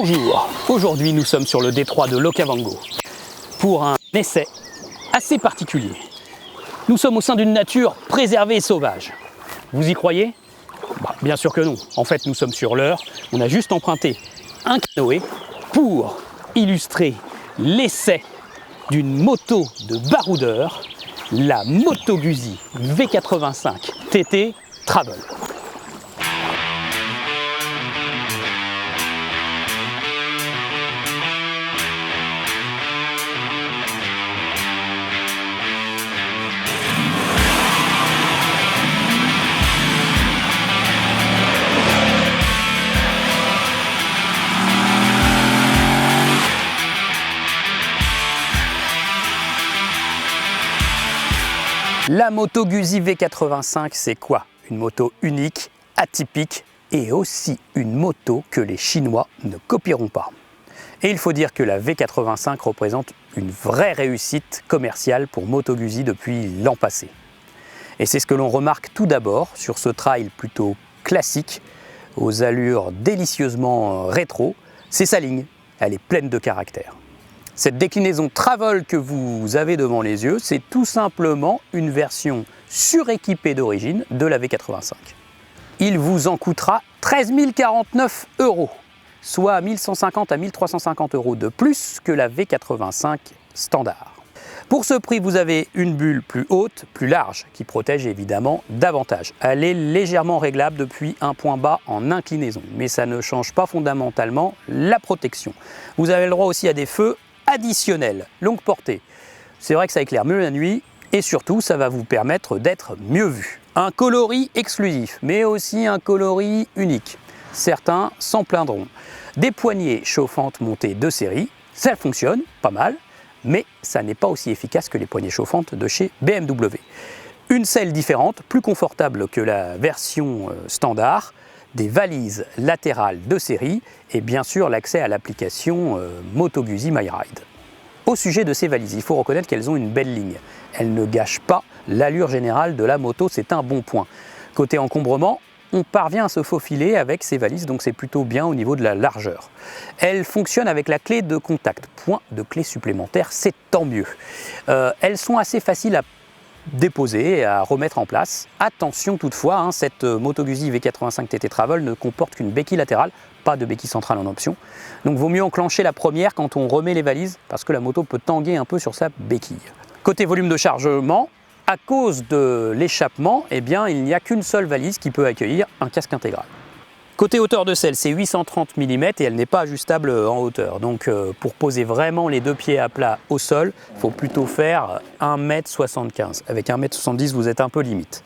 Bonjour, aujourd'hui nous sommes sur le détroit de l'Okavango pour un essai assez particulier. Nous sommes au sein d'une nature préservée et sauvage. Vous y croyez? Bien sûr que non. En fait, nous sommes sur l'heure. On a juste emprunté un canoë pour illustrer l'essai d'une moto de baroudeur, la Moto Guzzi V85 TT Travel. La Moto Guzzi V85, c'est quoi? Une moto unique, atypique et aussi une moto que les Chinois ne copieront pas. Et il faut dire que la V85 représente une vraie réussite commerciale pour Moto Guzzi depuis l'an passé. Et c'est ce que l'on remarque tout d'abord sur ce trail plutôt classique, aux allures délicieusement rétro, c'est sa ligne, elle est pleine de caractère. Cette déclinaison Travel que vous avez devant les yeux, c'est tout simplement une version suréquipée d'origine de la V85. Il vous en coûtera 13 049 €, soit 1150 à 1350 € de plus que la V85 standard. Pour ce prix, vous avez une bulle plus haute, plus large, qui protège évidemment davantage. Elle est légèrement réglable depuis un point bas en inclinaison, mais ça ne change pas fondamentalement la protection. Vous avez le droit aussi à des feux additionnel, longue portée. C'est vrai que ça éclaire mieux la nuit et surtout ça va vous permettre d'être mieux vu. Un coloris exclusif mais aussi un coloris unique. Certains s'en plaindront. Des poignées chauffantes montées de série, ça fonctionne pas mal, mais ça n'est pas aussi efficace que les poignées chauffantes de chez BMW. Une selle différente, plus confortable que la version standard, des valises latérales de série et bien sûr l'accès à l'application Moto Guzzi My Ride. Au sujet de ces valises, il faut reconnaître qu'elles ont une belle ligne. Elles ne gâchent pas l'allure générale de la moto, c'est un bon point. Côté encombrement, on parvient à se faufiler avec ces valises, donc c'est plutôt bien au niveau de la largeur. Elles fonctionnent avec la clé de contact. Point de clé supplémentaire, c'est tant mieux. Elles sont assez faciles à déposer et à remettre en place. Attention toutefois, cette Moto Guzzi V85 TT Travel ne comporte qu'une béquille latérale, pas de béquille centrale en option. Donc vaut mieux enclencher la première quand on remet les valises parce que la moto peut tanguer un peu sur sa béquille. Côté volume de chargement, à cause de l'échappement, il n'y a qu'une seule valise qui peut accueillir un casque intégral. Côté hauteur de selle, c'est 830 mm et elle n'est pas ajustable en hauteur. Donc pour poser vraiment les deux pieds à plat au sol, il faut plutôt faire 1,75 m. Avec 1,70 m, vous êtes un peu limite.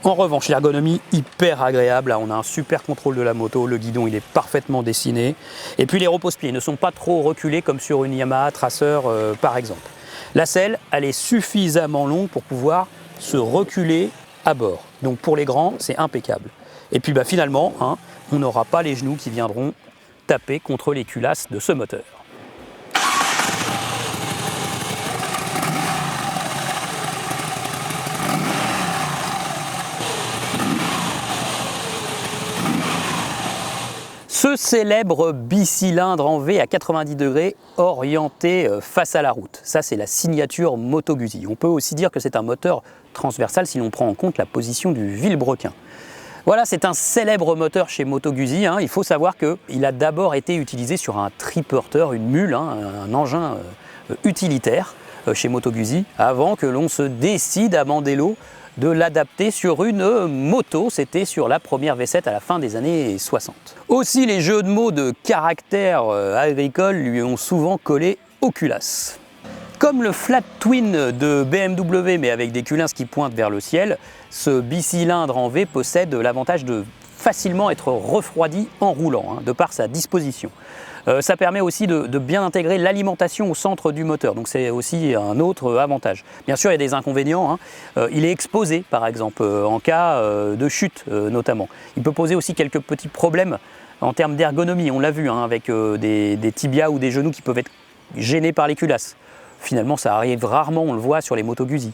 En revanche, l'ergonomie hyper agréable. Là, on a un super contrôle de la moto. Le guidon, il est parfaitement dessiné. Et puis les repose-pieds ne sont pas trop reculés comme sur une Yamaha Tracer par exemple. La selle, elle est suffisamment longue pour pouvoir se reculer à bord. Donc pour les grands, c'est impeccable. Et puis finalement, on n'aura pas les genoux qui viendront taper contre les culasses de ce moteur. Ce célèbre bicylindre en V à 90 degrés orienté face à la route, ça c'est la signature Moto Guzzi. On peut aussi dire que c'est un moteur transversal si l'on prend en compte la position du vilebrequin. Voilà, c'est un célèbre moteur chez Moto Guzzi. Il faut savoir qu'il a d'abord été utilisé sur un triporteur, une mule, un engin utilitaire chez Moto Guzzi, avant que l'on se décide à Mandello de l'adapter sur une moto. C'était sur la première V7 à la fin des années 60. Aussi, les jeux de mots de caractère agricole lui ont souvent collé aux culasses. Comme le flat twin de BMW mais avec des culasses qui pointent vers le ciel, ce bicylindre en V possède l'avantage de facilement être refroidi en roulant, de par sa disposition. Ça permet aussi de bien intégrer l'alimentation au centre du moteur, donc c'est aussi un autre avantage. Bien sûr, il y a des inconvénients, il est exposé par exemple en cas de chute notamment. Il peut poser aussi quelques petits problèmes en termes d'ergonomie, on l'a vu avec des tibias ou des genoux qui peuvent être gênés par les culasses. Finalement, ça arrive rarement, on le voit sur les Moto Guzzi.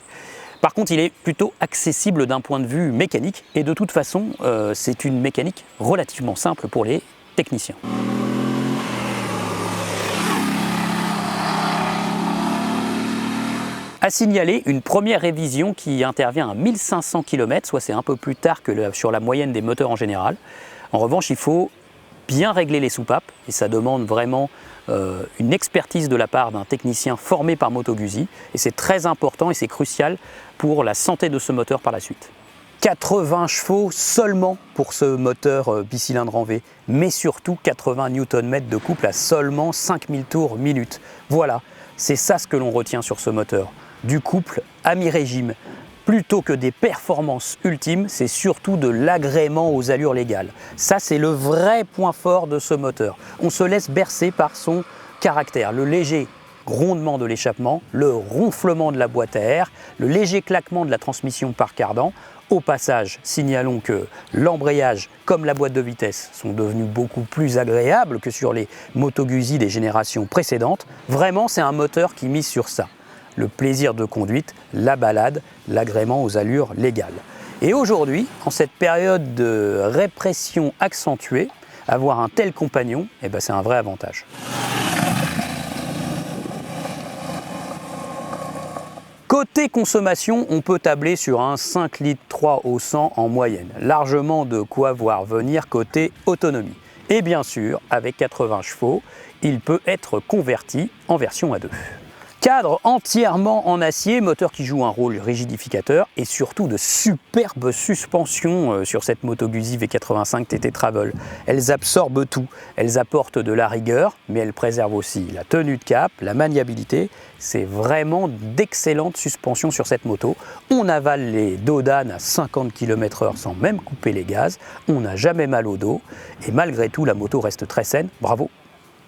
Par contre, il est plutôt accessible d'un point de vue mécanique et de toute façon, c'est une mécanique relativement simple pour les techniciens. À signaler une première révision qui intervient à 1500 km, soit c'est un peu plus tard que sur la moyenne des moteurs en général. En revanche, il faut bien régler les soupapes et ça demande vraiment une expertise de la part d'un technicien formé par Moto Guzzi et c'est très important et c'est crucial pour la santé de ce moteur par la suite. 80 chevaux seulement pour ce moteur bicylindre en V, mais surtout 80 Nm de couple à seulement 5000 tours minute. Voilà, c'est ça ce que l'on retient sur ce moteur. Du couple à mi-régime. Plutôt que des performances ultimes, c'est surtout de l'agrément aux allures légales. Ça, c'est le vrai point fort de ce moteur. On se laisse bercer par son caractère, le léger grondement de l'échappement, le ronflement de la boîte à air, le léger claquement de la transmission par cardan. Au passage, signalons que l'embrayage comme la boîte de vitesse sont devenus beaucoup plus agréables que sur les Moto Guzzi des générations précédentes. Vraiment, c'est un moteur qui mise sur ça. Le plaisir de conduite, la balade, l'agrément aux allures légales. Et aujourd'hui, en cette période de répression accentuée, avoir un tel compagnon, eh ben, c'est un vrai avantage. Côté consommation, on peut tabler sur un 5 litres 3 au 100 en moyenne. Largement de quoi voir venir côté autonomie. Et bien sûr, avec 80 chevaux, il peut être converti en version A2. Cadre entièrement en acier, moteur qui joue un rôle rigidificateur et surtout de superbes suspensions sur cette Moto Guzzi V85 TT Travel. Elles absorbent tout, elles apportent de la rigueur, mais elles préservent aussi la tenue de cap, la maniabilité. C'est vraiment d'excellentes suspensions sur cette moto. On avale les dos d'âne à 50 km/h sans même couper les gaz, on n'a jamais mal au dos et malgré tout la moto reste très saine, bravo!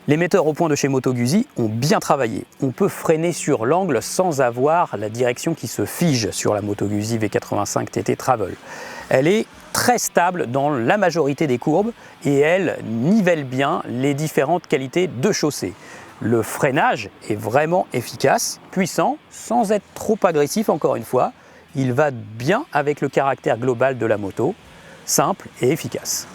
Les metteurs au point de chez Moto Guzzi ont bien travaillé. On peut freiner sur l'angle sans avoir la direction qui se fige sur la Moto Guzzi V85 TT Travel. Elle est très stable dans la majorité des courbes et elle nivelle bien les différentes qualités de chaussée. Le freinage est vraiment efficace, puissant, sans être trop agressif encore une fois. Il va bien avec le caractère global de la moto, simple et efficace.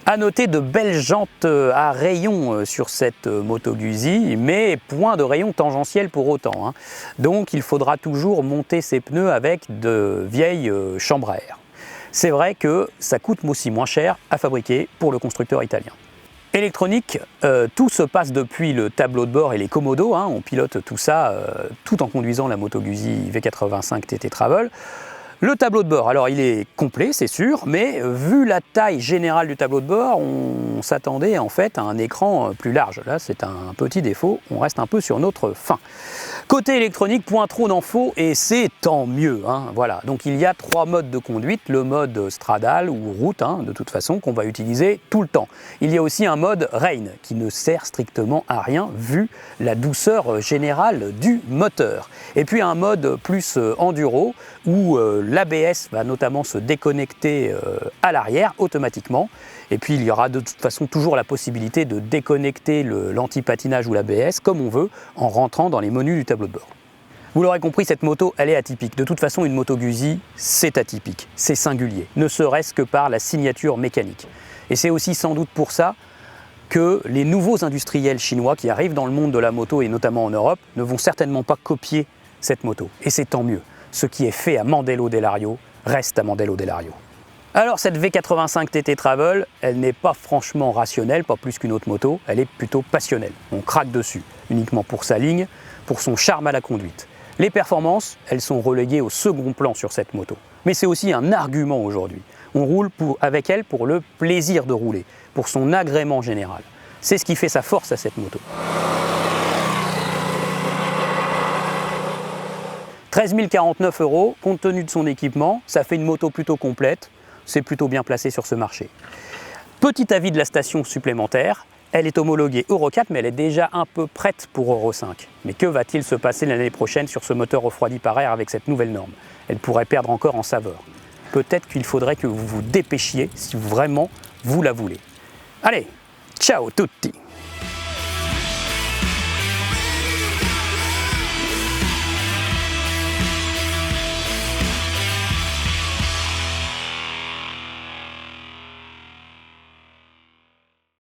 A noter de belles jantes à rayons sur cette Moto Guzzi, mais point de rayon tangentiel pour autant, hein. Donc il faudra toujours monter ses pneus avec de vieilles chambres à air. C'est vrai que ça coûte aussi moins cher à fabriquer pour le constructeur italien. Électronique, tout se passe depuis le tableau de bord et les commodos, hein. On pilote tout ça tout en conduisant la Moto Guzzi V85 TT Travel. Le tableau de bord, alors il est complet, c'est sûr, mais vu la taille générale du tableau de bord, on s'attendait en fait à un écran plus large. Là, c'est un petit défaut, on reste un peu sur notre faim. Côté électronique, point trop n'en faut et c'est tant mieux, hein. Voilà. Donc il y a 3 modes de conduite, le mode stradale ou route, hein, de toute façon, qu'on va utiliser tout le temps. Il y a aussi un mode rain qui ne sert strictement à rien vu la douceur générale du moteur. Et puis un mode plus enduro où l'ABS va notamment se déconnecter à l'arrière automatiquement. Et puis il y aura de toute façon toujours la possibilité de déconnecter l'anti-patinage ou l'ABS comme on veut en rentrant dans les menus du tableau de bord. Vous l'aurez compris, cette moto, elle est atypique. De toute façon, une Moto Guzzi, c'est atypique, c'est singulier, ne serait-ce que par la signature mécanique. Et c'est aussi sans doute pour ça que les nouveaux industriels chinois qui arrivent dans le monde de la moto et notamment en Europe ne vont certainement pas copier cette moto. Et c'est tant mieux. Ce qui est fait à Mandello Delario reste à Mandello Delario. Alors cette V85 TT Travel, elle n'est pas franchement rationnelle, pas plus qu'une autre moto, elle est plutôt passionnelle. On craque dessus, uniquement pour sa ligne, pour son charme à la conduite. Les performances, elles sont reléguées au second plan sur cette moto. Mais c'est aussi un argument aujourd'hui. On roule avec elle pour le plaisir de rouler, pour son agrément général. C'est ce qui fait sa force à cette moto. 13 049 €, compte tenu de son équipement, ça fait une moto plutôt complète, c'est plutôt bien placé sur ce marché. Petit avis de la station supplémentaire, elle est homologuée Euro 4 mais elle est déjà un peu prête pour Euro 5. Mais que va-t-il se passer l'année prochaine sur ce moteur refroidi par air avec cette nouvelle norme? Elle pourrait perdre encore en saveur. Peut-être qu'il faudrait que vous vous dépêchiez si vraiment vous la voulez. Allez, ciao tutti!